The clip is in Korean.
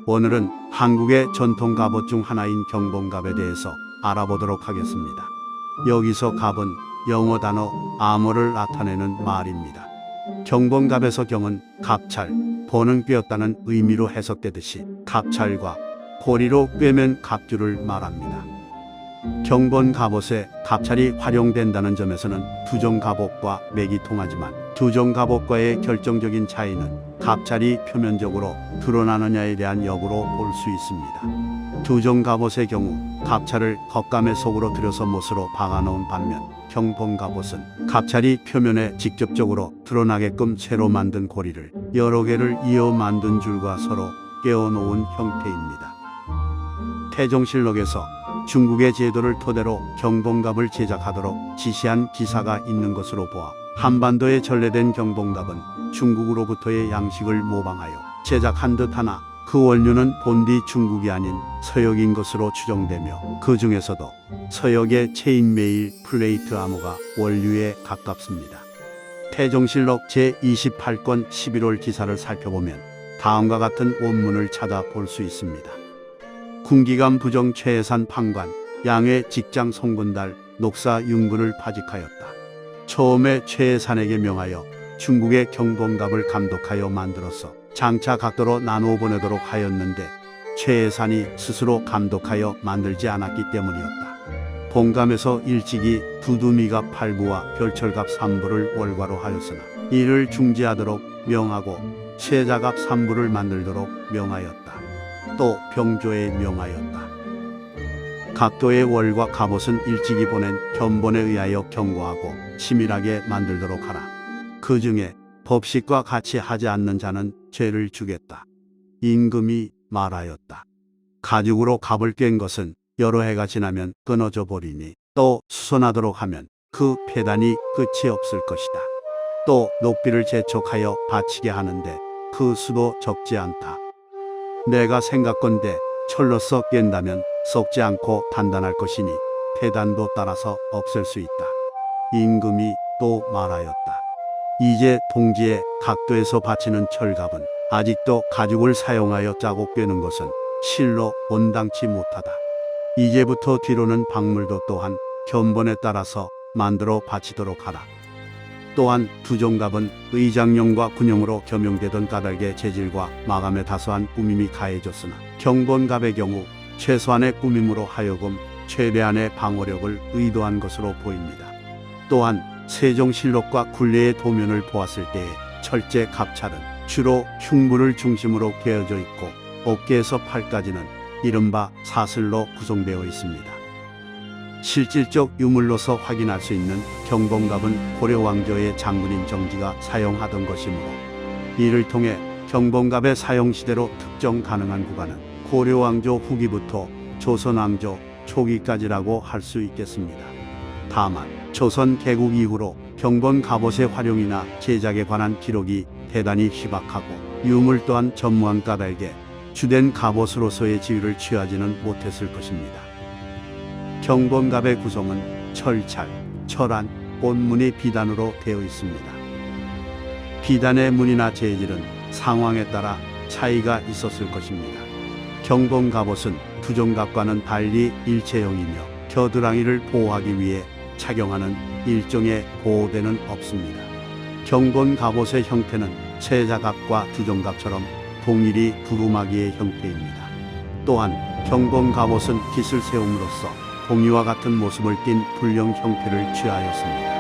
오늘은 한국의 전통 갑옷 중 하나인 경봉갑에 대해서 알아보도록 하겠습니다. 여기서 갑은 영어 단어 아머를 나타내는 말입니다. 경봉갑에서 경은 갑찰, 보는 꿰었다는 의미로 해석되듯이 갑찰과 고리로 꿰맨 갑주를 말합니다. 경봉갑옷에 갑찰이 활용된다는 점에서는 두종갑옷과 맥이 통하지만 두종갑옷과의 결정적인 차이는 갑찰이 표면적으로 드러나느냐에 대한 여부로 볼 수 있습니다. 두종갑옷의 경우 갑찰을 겉감의 속으로 들여서 못으로 박아놓은 반면 경봉갑옷은 갑찰이 표면에 직접적으로 드러나게끔 새로 만든 고리를 여러 개를 이어 만든 줄과 서로 꿰어놓은 형태입니다. 태종실록에서 중국의 제도를 토대로 경봉갑을 제작하도록 지시한 기사가 있는 것으로 보아 한반도에 전래된 경봉갑은 중국으로부터의 양식을 모방하여 제작한 듯하나 그 원료는 본디 중국이 아닌 서역인 것으로 추정되며 그 중에서도 서역의 체인메일 플레이트 암호가 원류에 가깝습니다. 태종실록 제28권 11월 기사를 살펴보면 다음과 같은 원문을 찾아볼 수 있습니다. 군기감 부정 최해산 판관 양의 직장 송군달 녹사 윤군을 파직하였다. 처음에 최해산에게 명하여 중국의 경봉갑을 감독하여 만들어서 장차 각도로 나누어 보내도록 하였는데 최해산이 스스로 감독하여 만들지 않았기 때문이었다. 봉감에서 일찍이 두두미갑 8부와 별철갑 3부를 월과로 하였으나 이를 중지하도록 명하고 세자갑 3부를 만들도록 명하였다. 또 병조에 명하였다. 각도의 월과 갑옷은 일찍이 보낸 견본에 의하여 경고하고 치밀하게 만들도록 하라. 그 중에 법식과 같이 하지 않는 자는 죄를 주겠다. 임금이 말하였다. 가죽으로 갑을 꿰은 것은 여러 해가 지나면 끊어져 버리니 또 수선하도록 하면 그 폐단이 끝이 없을 것이다. 또 녹비를 재촉하여 바치게 하는데 그 수도 적지 않다. 내가 생각건대 철로써 깬다면 썩지 않고 단단할 것이니 폐단도 따라서 없앨 수 있다. 임금이 또 말하였다. 이제 동지의 각도에서 바치는 철갑은 아직도 가죽을 사용하여 짜고 꿰는 것은 실로 온당치 못하다. 이제부터 뒤로는 박물도 또한 견본에 따라서 만들어 바치도록 하라. 또한 두종갑은 의장용과 군용으로 겸용되던 까닭의 재질과 마감에 다소한 꾸밈이 가해졌으나 경본갑의 경우 최소한의 꾸밈으로 하여금 최대한의 방어력을 의도한 것으로 보입니다. 또한 세종실록과 굴레의 도면을 보았을 때의 철제 갑찰은 주로 흉부를 중심으로 개어져 있고 어깨에서 팔까지는 이른바 사슬로 구성되어 있습니다. 실질적 유물로서 확인할 수 있는 경봉갑은 고려 왕조의 장군인 정지가 사용하던 것이므로 이를 통해 경봉갑의 사용 시대로 특정 가능한 구간은 고려 왕조 후기부터 조선 왕조 초기까지라고 할 수 있겠습니다. 다만 조선 개국 이후로 경봉갑옷의 활용이나 제작에 관한 기록이 대단히 희박하고 유물 또한 전무한 까닭에 주된 갑옷으로서의 지위를 취하지는 못했을 것입니다. 경봉갑의 구성은 철찰, 철안, 꽃무늬 비단으로 되어 있습니다. 비단의 무늬나 재질은 상황에 따라 차이가 있었을 것입니다. 경봉갑옷은 두종갑과는 달리 일체형이며 겨드랑이를 보호하기 위해 착용하는 일종의 보호대는 없습니다. 경봉갑옷의 형태는 세자갑과 두종갑처럼 동일히 두루마기의 형태입니다. 또한 경봉갑옷은 깃을 세움으로써 봉이와 같은 모습을 띤 불령 형태를 취하였습니다.